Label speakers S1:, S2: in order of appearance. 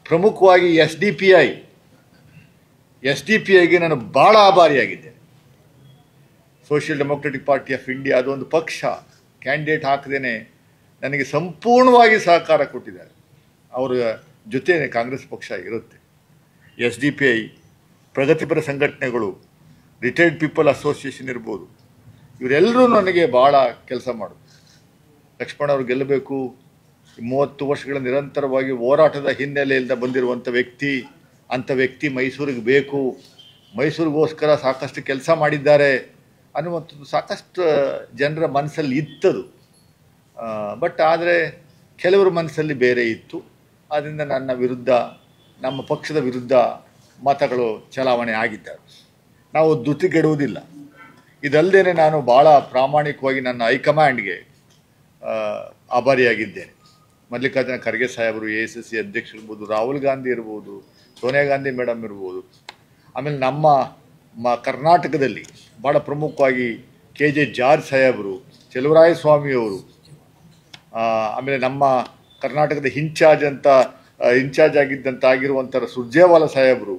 S1: ಪ್ರಮುಖವಾಗಿ S D P ಐಗೆ ನಾನು ಭಾಳ ಆಭಾರಿಯಾಗಿದ್ದೇನೆ. Social democratic party of India ಅದೊಂದು ಪಕ್ಷ ಕ್ಯಾಂಡಿಡೇಟ್ ಹಾಕದೇನೆ ನನಗೆ ಸಂಪೂರ್ಣವಾಗಿ ಸಹಕಾರ ಕೊಟ್ಟಿದ್ದಾರೆ. ಅವರ ಜೊತೆ ಕಾಂಗ್ರೆಸ್ ಪಕ್ಷ ಇರುತ್ತೆ. ಎಸ್ ಡಿ ಪಿ ಐ, ಪ್ರಗತಿಪರ ಸಂಘಟನೆಗಳು, ರಿಟೈರ್ಡ್ ಪೀಪಲ್ ಅಸೋಸಿಯೇಷನ್ ಇರ್ಬೋದು, ಇವರೆಲ್ಲರೂ ನನಗೆ ಭಾಳ ಕೆಲಸ ಮಾಡೋದು. ಲಕ್ಷ್ಮಣ ಅವರು ಗೆಲ್ಲಬೇಕು, 30 ವರ್ಷಗಳ ನಿರಂತರವಾಗಿ ಹೋರಾಟದ ಹಿನ್ನೆಲೆಯಿಂದ ಬಂದಿರುವಂಥ ವ್ಯಕ್ತಿ, ಅಂಥ ವ್ಯಕ್ತಿ ಮೈಸೂರಿಗೆ ಬೇಕು, ಮೈಸೂರಿಗೋಸ್ಕರ ಸಾಕಷ್ಟು ಕೆಲಸ ಮಾಡಿದ್ದಾರೆ ಅನ್ನುವಂಥದ್ದು ಸಾಕಷ್ಟು ಜನರ ಮನಸ್ಸಲ್ಲಿ ಇತ್ತದು. ಬಟ್ ಆದರೆ ಕೆಲವರ ಮನಸ್ಸಲ್ಲಿ ಬೇರೆ ಇತ್ತು. ಆದ್ದರಿಂದ ನನ್ನ ವಿರುದ್ಧ, ನಮ್ಮ ಪಕ್ಷದ ವಿರುದ್ಧ ಮತಗಳು ಚಲಾವಣೆ ಆಗಿದ್ದಾರೆ. ನಾವು ಧೃತಿಗೆಡುವುದಿಲ್ಲ. ಇದಲ್ಲದೆ ನಾನು ಭಾಳ ಪ್ರಾಮಾಣಿಕವಾಗಿ ನನ್ನ ಹೈಕಮಾಂಡ್ಗೆ ಆಭಾರಿಯಾಗಿದ್ದೇನೆ. ಮಲ್ಲಿಕಾರ್ಜುನ ಖರ್ಗೆ ಸಾಹೇಬರು, AICC ಅಧ್ಯಕ್ಷರು ಇರ್ಬೋದು, ರಾಹುಲ್ ಗಾಂಧಿ ಇರ್ಬೋದು, ಸೋನಿಯಾ ಗಾಂಧಿ ಮೇಡಮ್ ಇರ್ಬೋದು, ಆಮೇಲೆ ನಮ್ಮ ಕರ್ನಾಟಕದಲ್ಲಿ ಭಾಳ ಪ್ರಮುಖವಾಗಿ KJ ಜಾರ್ಜ್ ಸಾಹೇಬರು, ಚೆಲುವರಾಯಸ್ವಾಮಿಯವರು, ಆಮೇಲೆ ನಮ್ಮ ಕರ್ನಾಟಕದ ಇನ್ಚಾರ್ಜ್ ಆಗಿರುವಂಥ ಸುರ್ಜೇವಾಲಾ ಸಾಹೇಬರು,